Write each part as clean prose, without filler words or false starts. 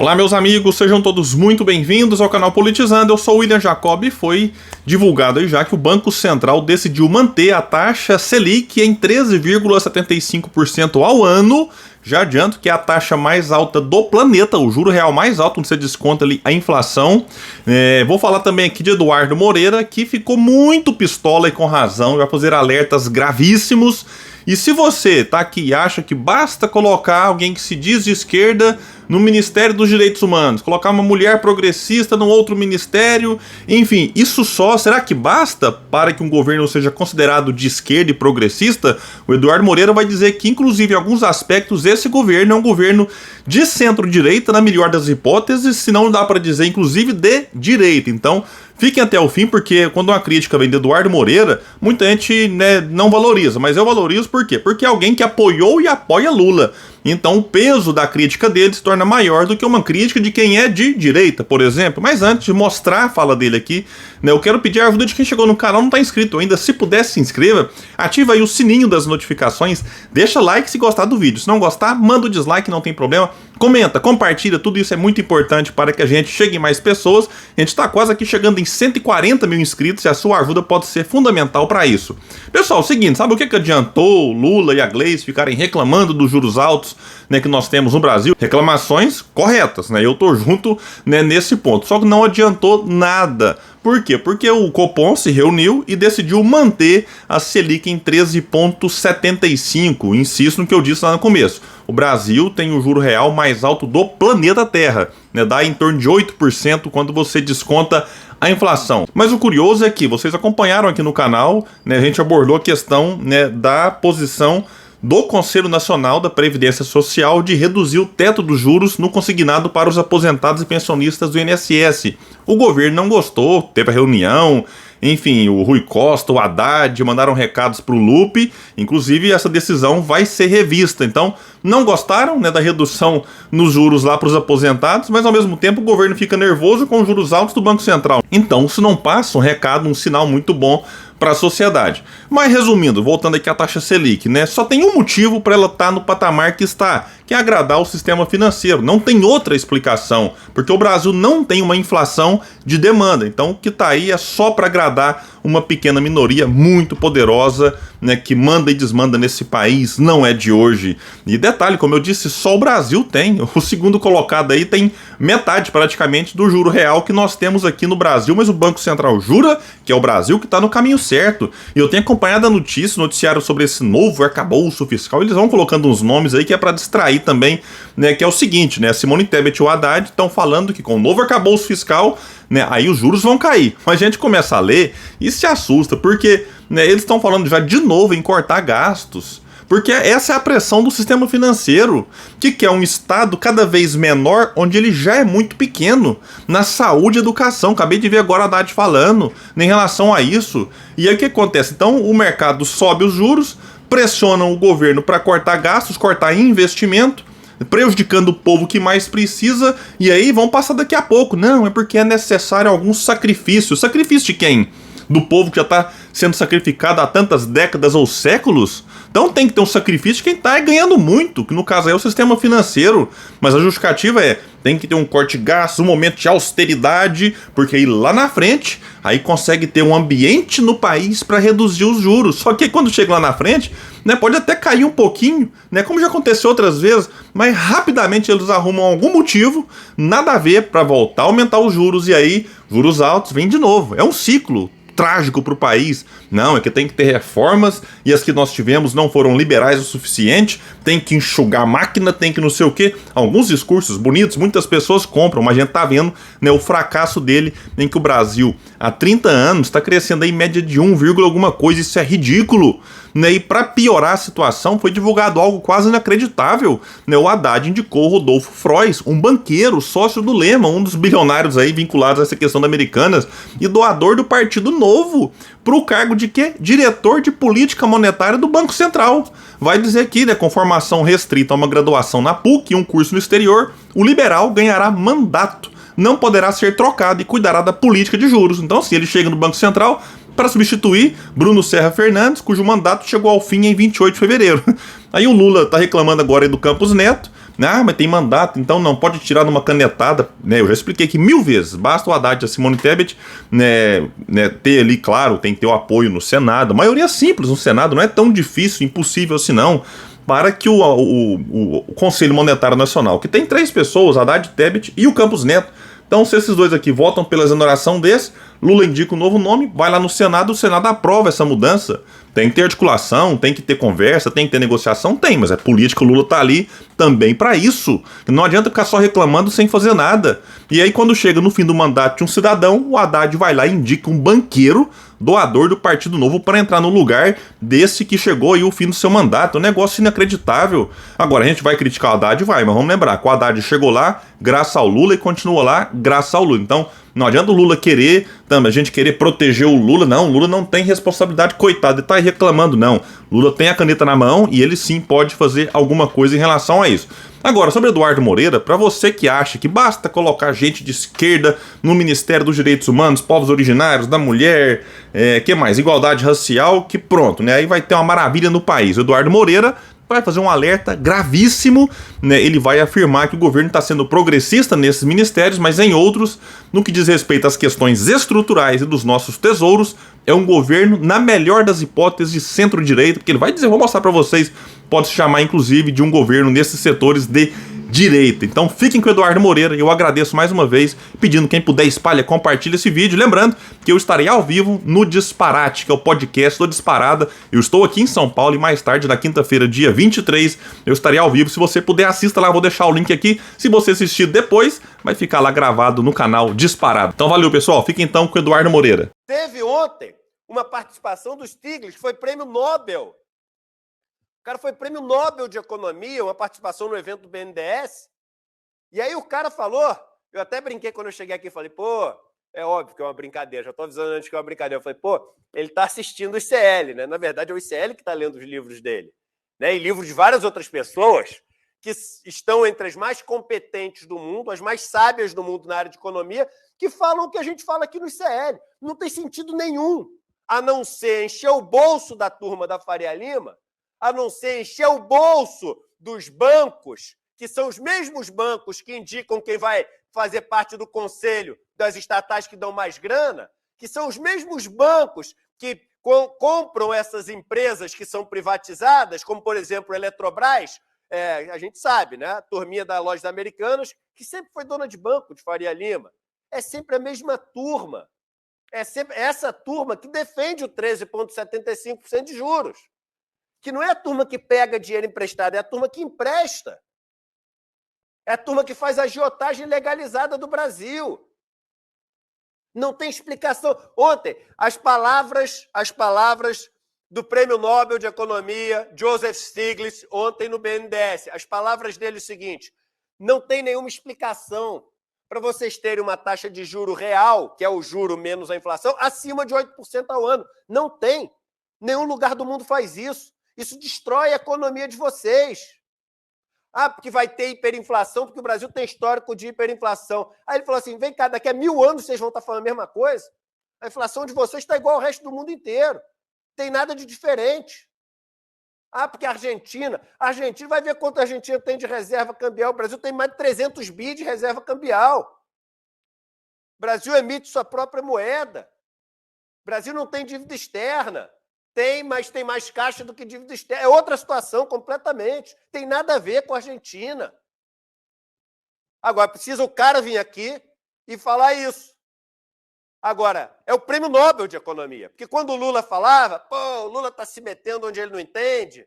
Olá, meus amigos, sejam todos muito bem-vindos ao canal Politizando. Eu sou o William Jacob e foi divulgado aí já que o Banco Central decidiu manter a taxa Selic em 13,75% ao ano. Já adianto que é a taxa mais alta do planeta, o juro real mais alto, onde você desconta ali a inflação. Vou falar também aqui de Eduardo Moreira, que ficou muito pistola e com razão, vai fazer alertas gravíssimos. E se você tá aqui e acha que basta colocar alguém que se diz de esquerda no Ministério dos Direitos Humanos, colocar uma mulher progressista num outro ministério, enfim, isso só, será que basta para que um governo seja considerado de esquerda e progressista? O Eduardo Moreira vai dizer que, inclusive, em alguns aspectos, esse governo é um governo de centro-direita, na melhor das hipóteses, se não dá para dizer, inclusive, de direita. Então, fiquem até o fim, porque quando uma crítica vem de Eduardo Moreira, muita gente não valoriza, mas eu valorizo por quê? Porque é alguém que apoiou e apoia Lula. Então o peso da crítica dele se torna maior do que uma crítica de quem é de direita, por exemplo. Mas antes de mostrar a fala dele aqui, eu quero pedir a ajuda de quem chegou no canal e não está inscrito ainda. Se puder, se inscreva, ativa aí o sininho das notificações, deixa like se gostar do vídeo. Se não gostar, manda o dislike, não tem problema. Comenta, compartilha, tudo isso é muito importante para que a gente chegue em mais pessoas. A gente está quase aqui chegando em 140 mil inscritos e a sua ajuda pode ser fundamental para isso. Pessoal, é o seguinte, sabe o que adiantou o Lula e a Gleice ficarem reclamando dos juros altos que nós temos no Brasil? Reclamações corretas, eu tô junto nesse ponto, só que não adiantou nada. Por quê? Porque o Copom se reuniu e decidiu manter a Selic em 13,75. Insisto no que eu disse lá no começo. O Brasil tem o juro real mais alto do planeta Terra. Dá em torno de 8% quando você desconta a inflação. Mas o curioso é que vocês acompanharam aqui no canal, a gente abordou a questão da posição do Conselho Nacional da Previdência Social de reduzir o teto dos juros no consignado para os aposentados e pensionistas do INSS. O governo não gostou, teve a reunião, enfim, o Rui Costa, o Haddad mandaram recados para o Lupe, inclusive essa decisão vai ser revista. Então, não gostaram da redução nos juros lá para os aposentados, mas ao mesmo tempo o governo fica nervoso com os juros altos do Banco Central. Então, isso não passa um recado, um sinal muito bom para a sociedade. Mas resumindo, voltando aqui à taxa Selic, só tem um motivo para ela estar no patamar que está, que é agradar o sistema financeiro. Não tem outra explicação, porque o Brasil não tem uma inflação de demanda. Então o que está aí é só para agradar uma pequena minoria muito poderosa, que manda e desmanda nesse país, não é de hoje. E detalhe, como eu disse, só o Brasil tem. O segundo colocado aí tem metade praticamente do juro real que nós temos aqui no Brasil, mas o Banco Central jura que é o Brasil que está no caminho certo. E eu tenho acompanhado a notícia, o noticiário sobre esse novo arcabouço fiscal. Eles vão colocando uns nomes aí que é para distrair também, que é o seguinte, a Simone Tebet e o Haddad estão falando que com o novo arcabouço fiscal, aí os juros vão cair. Mas a gente começa a ler e se assusta, porque eles estão falando já de novo em cortar gastos. Porque essa é a pressão do sistema financeiro, que quer um Estado cada vez menor, onde ele já é muito pequeno, na saúde e educação. Acabei de ver agora a Haddad falando em relação a isso. E aí o que acontece? Então o mercado sobe os juros, pressionam o governo para cortar gastos, cortar investimento, prejudicando o povo que mais precisa, e aí vão passar daqui a pouco. Não, é porque é necessário algum sacrifício. Sacrifício de quem? Do povo que já está sendo sacrificado há tantas décadas ou séculos? Então tem que ter um sacrifício de quem está ganhando muito, que no caso é o sistema financeiro. Mas a justificativa tem que ter um corte de gastos, um momento de austeridade, porque aí lá na frente, aí consegue ter um ambiente no país para reduzir os juros. Só que quando chega lá na frente, pode até cair um pouquinho, como já aconteceu outras vezes, mas rapidamente eles arrumam algum motivo, nada a ver, para voltar a aumentar os juros, e aí juros altos vem de novo. É um ciclo trágico para o país. Não, é que tem que ter reformas e as que nós tivemos não foram liberais o suficiente, tem que enxugar a máquina, tem que não sei o quê. Alguns discursos bonitos, muitas pessoas compram, mas a gente tá vendo o fracasso dele, em que o Brasil há 30 anos está crescendo aí em média de 1, alguma coisa, isso é ridículo. E para piorar a situação, foi divulgado algo quase inacreditável. O Haddad indicou o Rodolfo Frois, um banqueiro, sócio do Lema, um dos bilionários aí vinculados a essa questão da Americanas e doador do Partido Novo, para o cargo de quê? Diretor de Política Monetária do Banco Central. Vai dizer aqui, com formação restrita a uma graduação na PUC e um curso no exterior, o liberal ganhará mandato, não poderá ser trocado e cuidará da política de juros. Então, se ele chega no Banco Central para substituir Bruno Serra Fernandes, cujo mandato chegou ao fim em 28 de fevereiro. Aí o Lula está reclamando agora aí do Campos Neto, Ah, mas tem mandato, então não pode tirar numa canetada, né? Eu já expliquei aqui 1000 vezes. Basta o Haddad e a Simone Tebet, né, ter ali, claro, tem que ter o apoio no Senado. A maioria é simples no Senado, não é tão difícil, impossível assim não, para que o Conselho Monetário Nacional, que tem 3 pessoas, Haddad, Tebet e o Campos Neto. Então, se esses dois aqui votam pela exoneração desse, Lula indica um novo nome, vai lá no Senado, o Senado aprova essa mudança. Tem que ter articulação, tem que ter conversa, tem que ter negociação, tem, mas é política, o Lula tá ali também para isso. Não adianta ficar só reclamando sem fazer nada. E aí, quando chega no fim do mandato de um cidadão, o Haddad vai lá e indica um banqueiro, doador do Partido Novo, para entrar no lugar desse que chegou aí o fim do seu mandato. Um negócio inacreditável. Agora, a gente vai criticar o Haddad? Vai, mas vamos lembrar que o Haddad chegou lá graças ao Lula e continua lá graças ao Lula. Então, não adianta o Lula querer, a gente querer proteger o Lula, não. O Lula não tem responsabilidade, coitado, ele tá aí reclamando, não. Lula tem a caneta na mão e ele sim pode fazer alguma coisa em relação a isso. Agora, sobre Eduardo Moreira, para você que acha que basta colocar gente de esquerda no Ministério dos Direitos Humanos, povos originários, da mulher, que mais? Igualdade racial, que pronto, né? Aí vai ter uma maravilha no país. O Eduardo Moreira vai fazer um alerta gravíssimo, né? Ele vai afirmar que o governo está sendo progressista nesses ministérios, mas em outros, no que diz respeito às questões estruturais e dos nossos tesouros, é um governo, na melhor das hipóteses, de centro-direita, porque ele vai dizer, vou mostrar para vocês, pode se chamar inclusive de um governo nesses setores de direita. Então fiquem com o Eduardo Moreira, eu agradeço mais uma vez, pedindo quem puder espalha, compartilha esse vídeo, lembrando que eu estarei ao vivo no Disparate, que é o podcast do Disparada. Eu estou aqui em São Paulo e mais tarde, na quinta-feira, dia 23, eu estarei ao vivo. Se você puder, assista lá, vou deixar o link aqui. Se você assistir depois, vai ficar lá gravado no canal Disparado. Então valeu, pessoal, fiquem então com o Eduardo Moreira. Teve ontem uma participação do Stiglitz, foi prêmio Nobel. O cara foi prêmio Nobel de Economia, uma participação no evento do BNDES. E aí o cara falou, eu até brinquei quando eu cheguei aqui, falei, pô, é óbvio que é uma brincadeira, já estou avisando antes que é uma brincadeira. Eu falei, pô, ele está assistindo o ICL, né? Na verdade é o ICL que está lendo os livros dele, né? E livros de várias outras pessoas que estão entre as mais competentes do mundo, as mais sábias do mundo na área de economia, que falam o que a gente fala aqui no ICL. Não tem sentido nenhum, a não ser encher o bolso da turma da Faria Lima, a não ser encher o bolso dos bancos, que são os mesmos bancos que indicam quem vai fazer parte do conselho das estatais que dão mais grana, que são os mesmos bancos que compram essas empresas que são privatizadas, como, por exemplo, a Eletrobras, a gente sabe, né? A turminha da Lojas Americanas, que sempre foi dona de banco, de Faria Lima. É sempre a mesma turma. É sempre essa turma que defende o 13,75% de juros. Que não é a turma que pega dinheiro emprestado, é a turma que empresta. É a turma que faz a agiotagem legalizada do Brasil. Não tem explicação. Ontem, as palavras do Prêmio Nobel de Economia, Joseph Stiglitz, ontem no BNDES, as palavras dele é o seguinte, não tem nenhuma explicação para vocês terem uma taxa de juro real, que é o juro menos a inflação, acima de 8% ao ano. Não tem. Nenhum lugar do mundo faz isso. Isso destrói a economia de vocês. Ah, porque vai ter hiperinflação, porque o Brasil tem histórico de hiperinflação. Aí ele falou assim, vem cá, daqui a 1000 anos vocês vão estar falando a mesma coisa? A inflação de vocês está igual ao resto do mundo inteiro. Não tem nada de diferente. Ah, porque a Argentina vai ver quanto a Argentina tem de reserva cambial. O Brasil tem mais de 300 bi de reserva cambial. O Brasil emite sua própria moeda. O Brasil não tem dívida externa. Tem, mas tem mais caixa do que dívida externa. É outra situação completamente. Tem nada a ver com a Argentina. Agora, precisa o cara vir aqui e falar isso. Agora, é o Prêmio Nobel de Economia. Porque quando o Lula falava, pô, o Lula está se metendo onde ele não entende,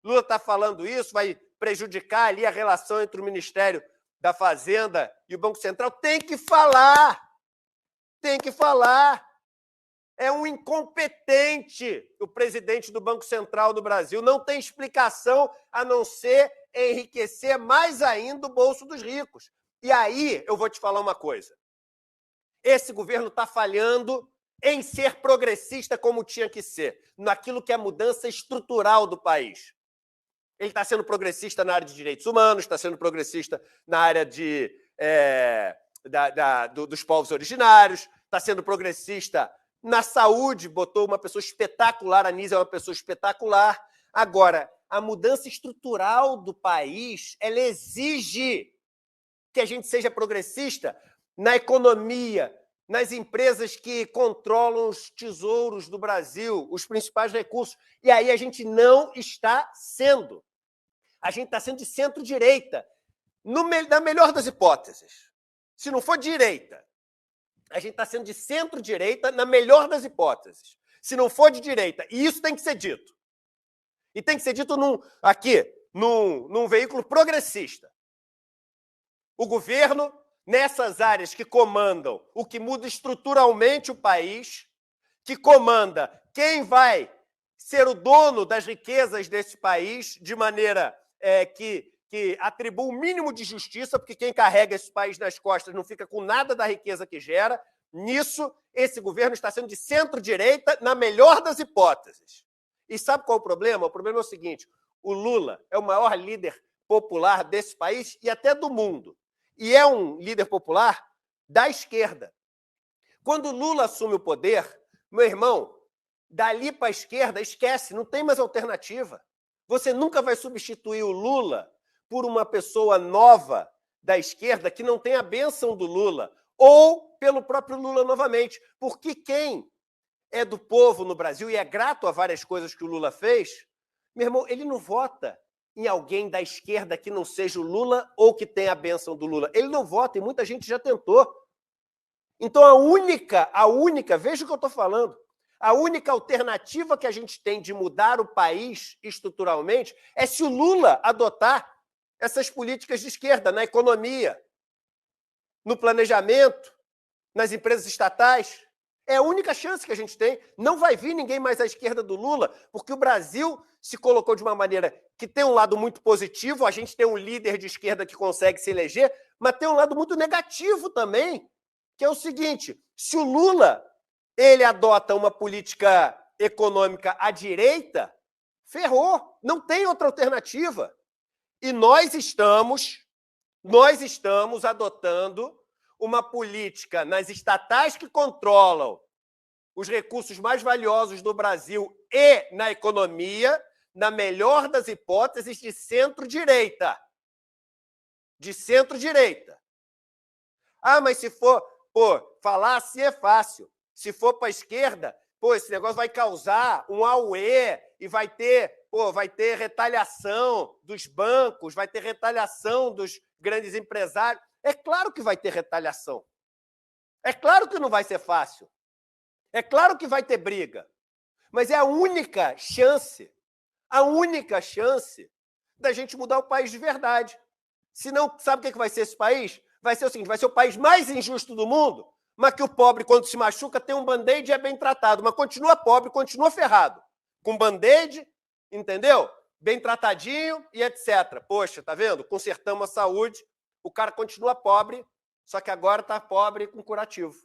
Lula está falando isso, vai prejudicar ali a relação entre o Ministério da Fazenda e o Banco Central. Tem que falar. Tem que falar. É um incompetente o presidente do Banco Central do Brasil. Não tem explicação a não ser enriquecer mais ainda o bolso dos ricos. E aí eu vou te falar uma coisa. Esse governo está falhando em ser progressista como tinha que ser, naquilo que é a mudança estrutural do país. Ele está sendo progressista na área de direitos humanos, está sendo progressista na área dos povos originários, está sendo progressista na saúde, botou uma pessoa espetacular, a Anísia é uma pessoa espetacular. Agora, a mudança estrutural do país, ela exige que a gente seja progressista na economia, nas empresas que controlam os tesouros do Brasil, os principais recursos. E aí a gente não está sendo. A gente está sendo de centro-direita, na melhor das hipóteses. Se não for direita, a gente está sendo de centro-direita na melhor das hipóteses. Se não for de direita, e isso tem que ser dito. E tem que ser dito num veículo progressista. O governo, nessas áreas que comandam o que muda estruturalmente o país, que comanda quem vai ser o dono das riquezas desse país, de maneira que atribua o mínimo de justiça, porque quem carrega esse país nas costas não fica com nada da riqueza que gera. Nisso, esse governo está sendo de centro-direita na melhor das hipóteses. E sabe qual é o problema? O problema é o seguinte: o Lula é o maior líder popular desse país e até do mundo. E é um líder popular da esquerda. Quando o Lula assume o poder, meu irmão, dali para a esquerda, esquece, não tem mais alternativa. Você nunca vai substituir o Lula por uma pessoa nova da esquerda que não tem a bênção do Lula, ou pelo próprio Lula novamente. Porque quem é do povo no Brasil e é grato a várias coisas que o Lula fez, meu irmão, ele não vota em alguém da esquerda que não seja o Lula ou que tenha a bênção do Lula. Ele não vota, e muita gente já tentou. Então, a única, veja o que eu estou falando, a única alternativa que a gente tem de mudar o país estruturalmente é se o Lula adotar essas políticas de esquerda na economia, no planejamento, nas empresas estatais. É a única chance que a gente tem. Não vai vir ninguém mais à esquerda do Lula, porque o Brasil se colocou de uma maneira que tem um lado muito positivo, a gente tem um líder de esquerda que consegue se eleger, mas tem um lado muito negativo também, que é o seguinte: se o Lula ele adota uma política econômica à direita, ferrou, não tem outra alternativa. E nós estamos adotando uma política nas estatais que controlam os recursos mais valiosos do Brasil e na economia, na melhor das hipóteses, de centro-direita. De centro-direita. Ah, mas se for, falar assim é fácil. Se for para a esquerda, esse negócio vai causar um auê e vai ter retaliação dos bancos, vai ter retaliação dos grandes empresários. É claro que vai ter retaliação. É claro que não vai ser fácil. É claro que vai ter briga. Mas é a única chance da gente mudar o país de verdade. Senão, sabe o que vai ser esse país? Vai ser o seguinte: vai ser o país mais injusto do mundo, mas que o pobre, quando se machuca, tem um band-aid e é bem tratado, mas continua pobre, continua ferrado. Com band-aid, entendeu? Bem tratadinho e etc. Poxa, tá vendo? Consertamos a saúde, o cara continua pobre, só que agora está pobre com curativo.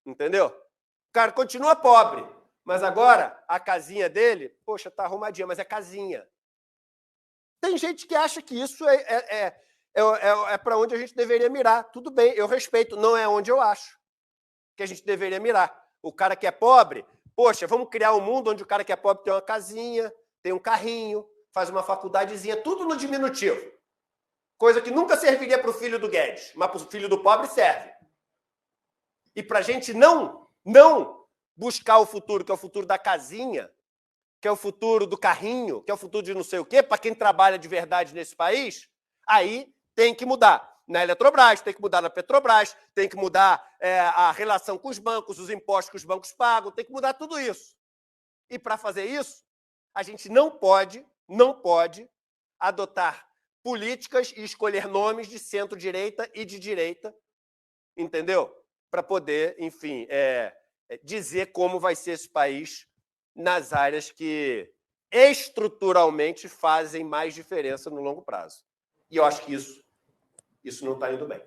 Entendeu? O cara continua pobre, mas agora a casinha dele, poxa, tá arrumadinha, mas é casinha. Tem gente que acha que isso é para onde a gente deveria mirar. Tudo bem, eu respeito, não é onde eu acho que a gente deveria mirar. O cara que é pobre, poxa, vamos criar um mundo onde o cara que é pobre tem uma casinha, tem um carrinho, faz uma faculdadezinha, tudo no diminutivo. Coisa que nunca serviria para o filho do Guedes, mas para o filho do pobre serve. E para a gente não buscar o futuro, que é o futuro da casinha, que é o futuro do carrinho, que é o futuro de não sei o quê, para quem trabalha de verdade nesse país, aí tem que mudar. Na Eletrobras, tem que mudar na Petrobras, tem que mudar a relação com os bancos, os impostos que os bancos pagam, tem que mudar tudo isso. E para fazer isso, a gente não pode adotar políticas e escolher nomes de centro-direita e de direita, entendeu? Para poder, enfim, dizer como vai ser esse país nas áreas que estruturalmente fazem mais diferença no longo prazo. E eu acho que isso não está indo bem.